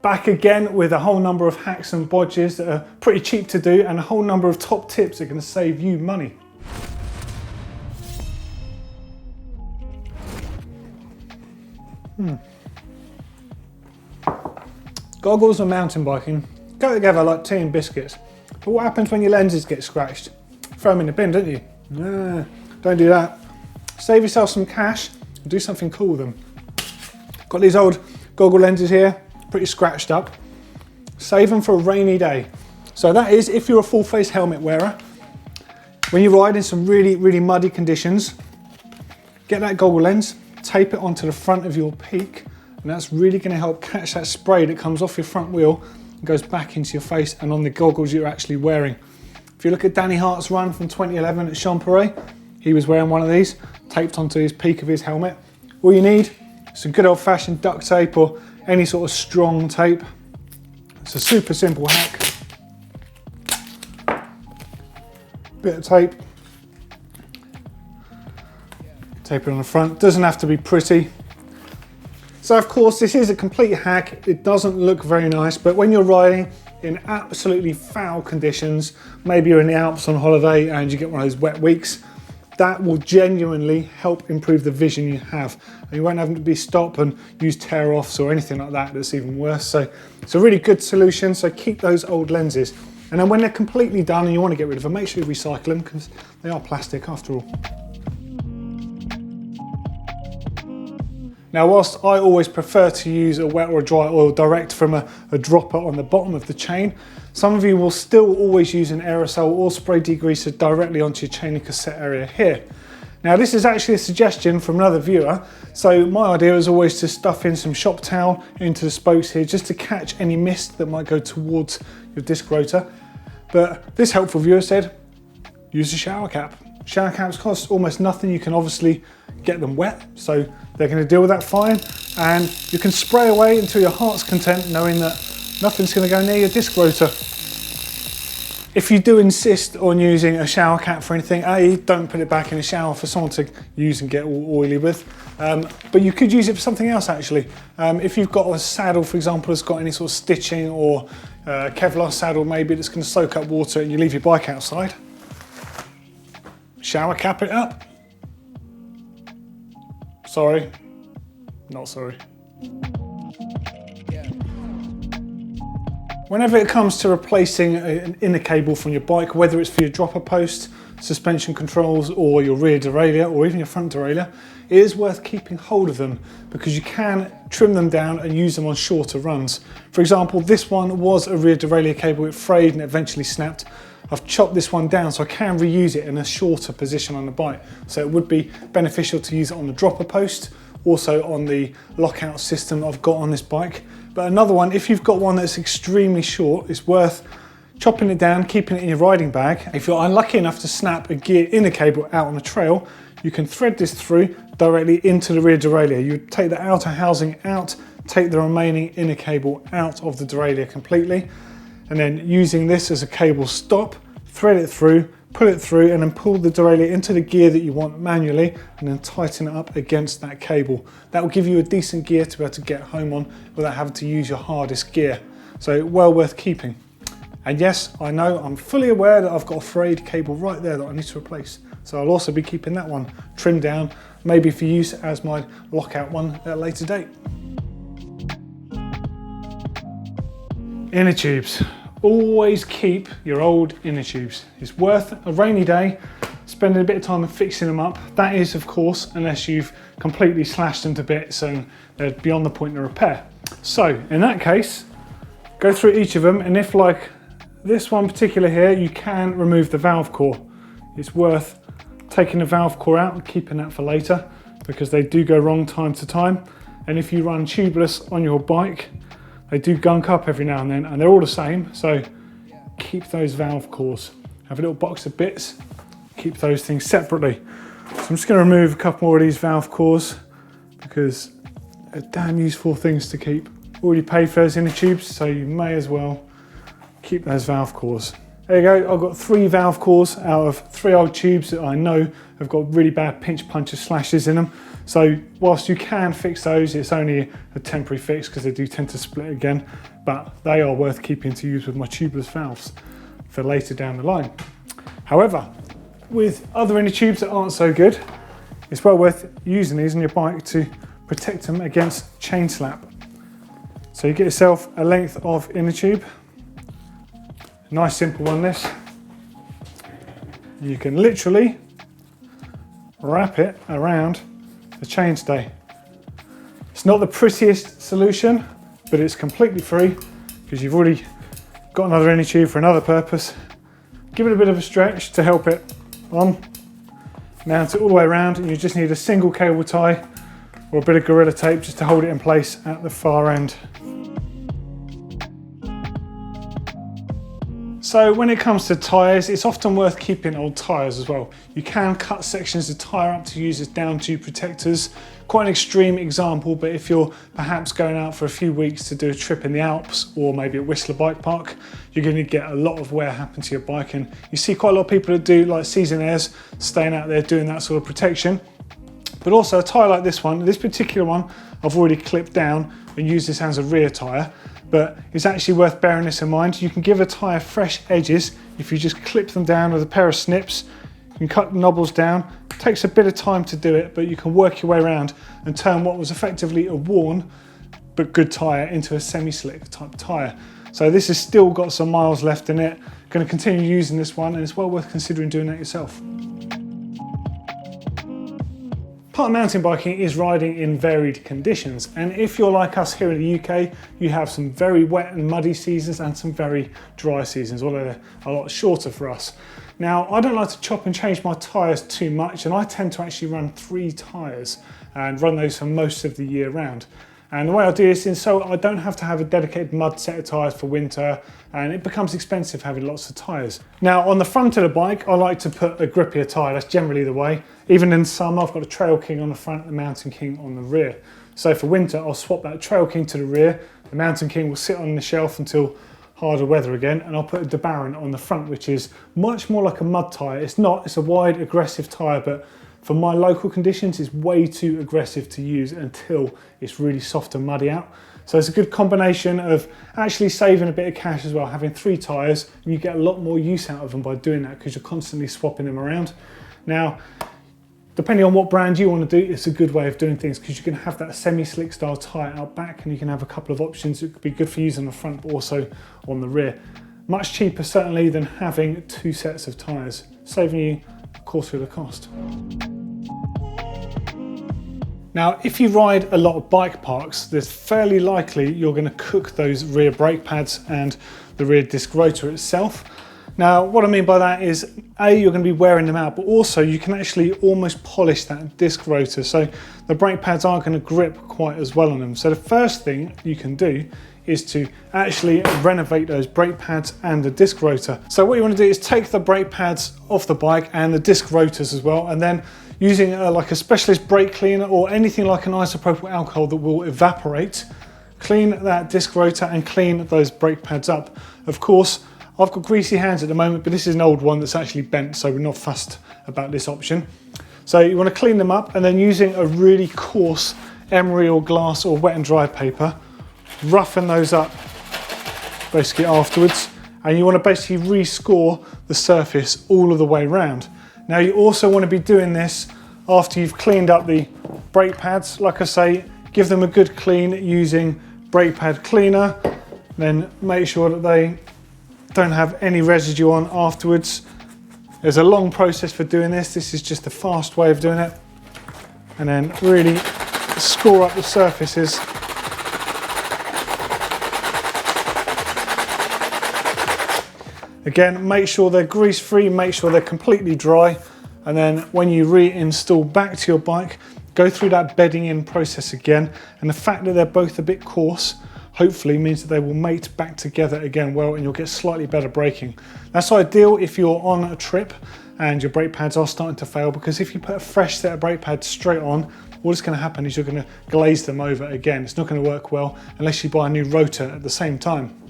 Back again with a whole number of hacks and bodges that are pretty cheap to do and a whole number of top tips that are going to save you money. Goggles and mountain biking go together like tea and biscuits. But what happens when your lenses get scratched? Throw them in the bin, don't you? Nah, don't do that. Save yourself some cash and do something cool with them. Got these old goggle lenses here, pretty scratched up. Save them for a rainy day. So that is if you're a full face helmet wearer. When you ride in some really muddy conditions, get that goggle lens, tape it onto the front of your peak, and that's really going to help catch that spray that comes off your front wheel and goes back into your face and on the goggles you're actually wearing. If you look at Danny Hart's run from 2011 at Champerry, he was wearing one of these, taped onto his peak of his helmet. All you need is some good old-fashioned duct tape or any sort of strong tape. It's a super simple hack. Bit of tape. Tape it on the front. Doesn't have to be pretty. So of course this is a complete hack. It doesn't look very nice, but when you're riding in absolutely foul conditions, maybe you're in the Alps on holiday and you get one of those wet weeks, that will genuinely help improve the vision you have. And you won't have to be stop and use tear-offs or anything like that that's even worse. So it's a really good solution, so keep those old lenses. And then when they're completely done and you want to get rid of them, make sure you recycle them because they are plastic after all. Now, whilst I always prefer to use a wet or a dry oil direct from a dropper on the bottom of the chain, some of you will still always use an aerosol or spray degreaser directly onto your chain and cassette area here. Now, this is actually a suggestion from another viewer. So my idea is always to stuff in some shop towel into the spokes here just to catch any mist that might go towards your disc rotor. But this helpful viewer said, use a shower cap. Shower caps cost almost nothing. You can obviously get them wet, so they're going to deal with that fine. And you can spray away until your heart's content, knowing that nothing's going to go near your disc rotor. If you do insist on using a shower cap for anything, don't put it back in the shower for someone to use and get all oily with. But you could use it for something else actually. If you've got a saddle, for example, that's got any sort of stitching or Kevlar saddle maybe that's going to soak up water and you leave your bike outside, shower cap it up. Sorry, not sorry. Whenever it comes to replacing an inner cable from your bike, whether it's for your dropper post, suspension controls, or your rear derailleur, or even your front derailleur, it is worth keeping hold of them because you can trim them down and use them on shorter runs. For example, this one was a rear derailleur cable. It frayed and eventually snapped. I've chopped this one down so I can reuse it in a shorter position on the bike. So it would be beneficial to use it on the dropper post, also on the lockout system I've got on this bike. But another one, if you've got one that's extremely short, it's worth chopping it down, keeping it in your riding bag. If you're unlucky enough to snap a gear inner cable out on a trail, you can thread this through directly into the rear derailleur. You take the outer housing out, take the remaining inner cable out of the derailleur completely, and then using this as a cable stop, thread it through, pull it through, and then pull the derailleur into the gear that you want manually, and then tighten it up against that cable. That will give you a decent gear to be able to get home on without having to use your hardest gear. So well worth keeping. And yes, I know, I'm fully aware that I've got a frayed cable right there that I need to replace. So I'll also be keeping that one trimmed down, maybe for use as my lockout one at a later date. Inner tubes. Always keep your old inner tubes. It's worth a rainy day spending a bit of time fixing them up. That is, of course, unless you've completely slashed them to bits and they're beyond the point of repair. So in that case, go through each of them, and if like this one particular here, you can remove the valve core. It's worth taking the valve core out and keeping that for later because they do go wrong time to time. And if you run tubeless on your bike, they do gunk up every now and then, and they're all the same, so keep those valve cores. Have a little box of bits, keep those things separately. So I'm just going to remove a couple more of these valve cores because they're damn useful things to keep. Already paid for those inner tubes, so you may as well keep those valve cores. There you go, I've got 3 valve cores out of 3 old tubes that I know have got really bad pinch puncture slashes in them. So whilst you can fix those, it's only a temporary fix because they do tend to split again, but they are worth keeping to use with my tubeless valves for later down the line. However, with other inner tubes that aren't so good, it's well worth using these on your bike to protect them against chain slap. So you get yourself a length of inner tube. Nice simple one this. You can literally wrap it around the chainstay. It's not the prettiest solution, but it's completely free because you've already got another inner tube for another purpose. Give it a bit of a stretch to help it on. Mount it all the way around, and you just need a single cable tie or a bit of Gorilla Tape just to hold it in place at the far end. So when it comes to tyres, it's often worth keeping old tyres as well. You can cut sections of tyre up to use as down tube protectors. Quite an extreme example, but if you're perhaps going out for a few weeks to do a trip in the Alps or maybe at Whistler Bike Park, you're going to get a lot of wear happen to your bike. And you see quite a lot of people that do like season airs, staying out there doing that sort of protection. But also a tyre like this one, this particular one, I've already clipped down and used this as a rear tyre. But it's actually worth bearing this in mind. You can give a tyre fresh edges if you just clip them down with a pair of snips. You can cut the knobbles down. It takes a bit of time to do it, but you can work your way around and turn what was effectively a worn but good tyre into a semi-slick type tyre. So this has still got some miles left in it. Going to continue using this one, and it's well worth considering doing that yourself. Part of mountain biking is riding in varied conditions, and if you're like us here in the UK, you have some very wet and muddy seasons and some very dry seasons, although they're a lot shorter for us. Now, I don't like to chop and change my tyres too much, and I tend to actually run 3 tyres and run those for most of the year round. And the way I do this is so I don't have to have a dedicated mud set of tyres for winter, and it becomes expensive having lots of tyres. Now on the front of the bike, I like to put a grippier tyre. That's generally the way. Even in summer, I've got a Trail King on the front and the Mountain King on the rear. So for winter, I'll swap that Trail King to the rear. The Mountain King will sit on the shelf until harder weather again, and I'll put a DeBaron on the front, which is much more like a mud tyre. It's a wide, aggressive tyre, but for my local conditions, it's way too aggressive to use until it's really soft and muddy out. So it's a good combination of actually saving a bit of cash as well, having 3 tyres, and you get a lot more use out of them by doing that because you're constantly swapping them around. Now, depending on what brand you want to do, it's a good way of doing things because you can have that semi-slick style tyre out back, and you can have a couple of options. It could be good for using on the front, but also on the rear. Much cheaper certainly than having 2 sets of tyres, saving you a quarter of the cost. Now, if you ride a lot of bike parks, there's fairly likely you're going to cook those rear brake pads and the rear disc rotor itself. Now, what I mean by that is, A, you're going to be wearing them out, but also you can actually almost polish that disc rotor, so the brake pads aren't going to grip quite as well on them. So the first thing you can do is to actually renovate those brake pads and the disc rotor. So what you want to do is take the brake pads off the bike and the disc rotors as well, and then using like a specialist brake cleaner or anything like an isopropyl alcohol that will evaporate, clean that disc rotor and clean those brake pads up. Of course, I've got greasy hands at the moment, but this is an old one that's actually bent, so we're not fussed about this option. So you want to clean them up, and then using a really coarse emery or glass or wet and dry paper, roughen those up basically afterwards, and you want to basically rescore the surface all of the way around. Now you also want to be doing this after you've cleaned up the brake pads. Like I say, give them a good clean using brake pad cleaner, then make sure that they don't have any residue on afterwards. There's a long process for doing this. This is just a fast way of doing it. And then really score up the surfaces. Again, make sure they're grease free, make sure they're completely dry, and then when you reinstall back to your bike, go through that bedding in process again. And the fact that they're both a bit coarse hopefully means that they will mate back together again well, and you'll get slightly better braking. That's ideal if you're on a trip and your brake pads are starting to fail, because if you put a fresh set of brake pads straight on, what's going to happen is you're going to glaze them over again. It's not going to work well unless you buy a new rotor at the same time.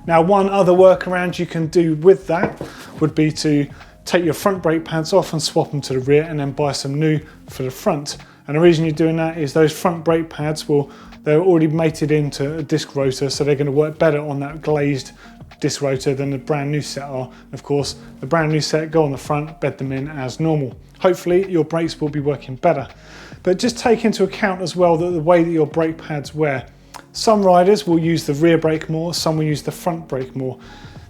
Now, one other workaround you can do with that would be to take your front brake pads off and swap them to the rear, and then buy some new for the front. And the reason you're doing that is those front brake pads they're already mated into a disc rotor, so they're going to work better on that glazed disc rotor than the brand new set are. And of course, the brand new set go on the front, bed them in as normal. Hopefully your brakes will be working better. But just take into account as well that the way that your brake pads wear. Some riders will use the rear brake more, some will use the front brake more.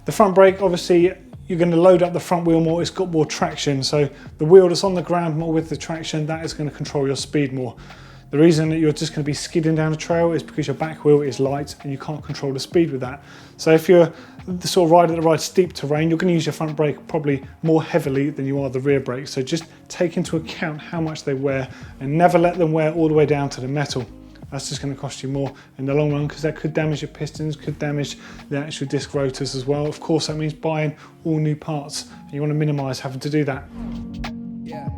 The front brake, obviously, you're going to load up the front wheel more, it's got more traction, so the wheel that's on the ground more with the traction, that is going to control your speed more. The reason that you're just going to be skidding down a trail is because your back wheel is light and you can't control the speed with that. So if you're the sort of rider that rides steep terrain, you're going to use your front brake probably more heavily than you are the rear brake. So just take into account how much they wear and never let them wear all the way down to the metal. That's just going to cost you more in the long run, because that could damage your pistons, could damage the actual disc rotors as well. Of course, that means buying all new parts, and you want to minimise having to do that. Yeah.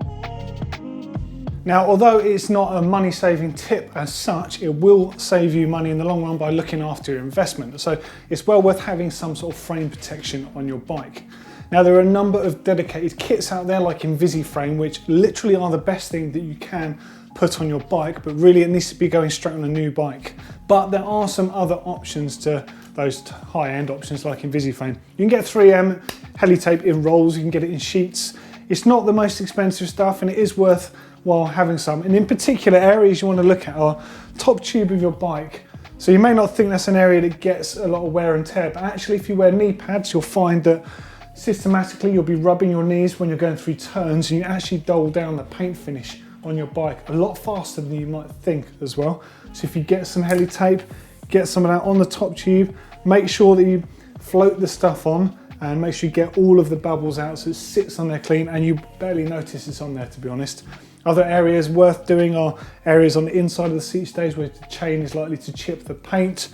Now, although it's not a money-saving tip as such, it will save you money in the long run by looking after your investment. So it's well worth having some sort of frame protection on your bike. Now, there are a number of dedicated kits out there like InvisiFrame, which literally are the best thing that you can put on your bike, but really it needs to be going straight on a new bike. But there are some other options to those high-end options like InvisiFrame. You can get 3M heli tape in rolls, you can get it in sheets. It's not the most expensive stuff, and it is worthwhile having some. And in particular, areas you want to look at are top tube of your bike. So you may not think that's an area that gets a lot of wear and tear, but actually if you wear knee pads, you'll find that systematically you'll be rubbing your knees when you're going through turns, and you actually dull down the paint finish on your bike a lot faster than you might think as well. So if you get some heli tape, get some of that on the top tube, make sure that you float the stuff on and make sure you get all of the bubbles out so it sits on there clean and you barely notice it's on there, to be honest. Other areas worth doing are areas on the inside of the seat stays where the chain is likely to chip the paint,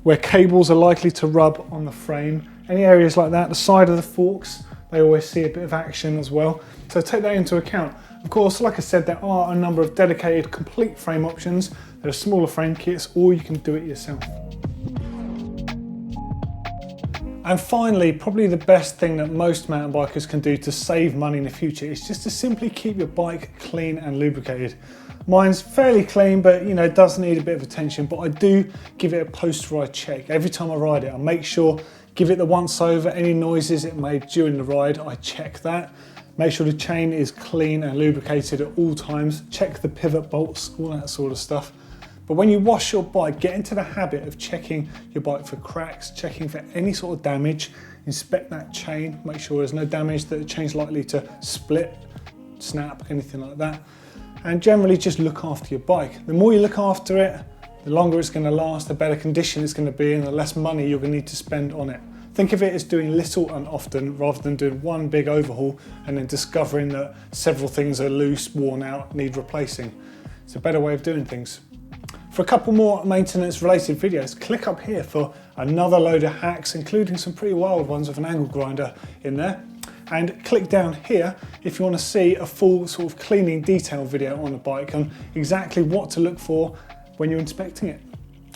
where cables are likely to rub on the frame. Any areas like that, the side of the forks, they always see a bit of action as well. So take that into account. Of course, like I said, there are a number of dedicated complete frame options. There are smaller frame kits, or you can do it yourself. And finally, probably the best thing that most mountain bikers can do to save money in the future is just to simply keep your bike clean and lubricated. Mine's fairly clean, but it does need a bit of attention, but I do give it a post-ride check. Every time I ride it, I make sure, give it the once over, any noises it made during the ride, I check that. Make sure the chain is clean and lubricated at all times. Check the pivot bolts, all that sort of stuff. But when you wash your bike, get into the habit of checking your bike for cracks, checking for any sort of damage, inspect that chain, make sure there's no damage, that the chain's likely to split, snap, anything like that. And generally just look after your bike. The more you look after it, the longer it's going to last, the better condition it's going to be, and the less money you're going to need to spend on it. Think of it as doing little and often rather than doing one big overhaul and then discovering that several things are loose, worn out, need replacing. It's a better way of doing things. For a couple more maintenance related videos, click up here for another load of hacks, including some pretty wild ones with an angle grinder in there. And click down here if you want to see a full sort of cleaning detail video on a bike on exactly what to look for when you're inspecting it.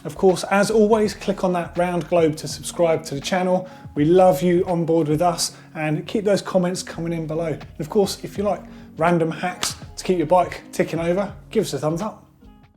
Of course, as always, click on that round globe to subscribe to the channel. We love you on board with us, and keep those comments coming in below. And of course, if you like random hacks to keep your bike ticking over, give us a thumbs up.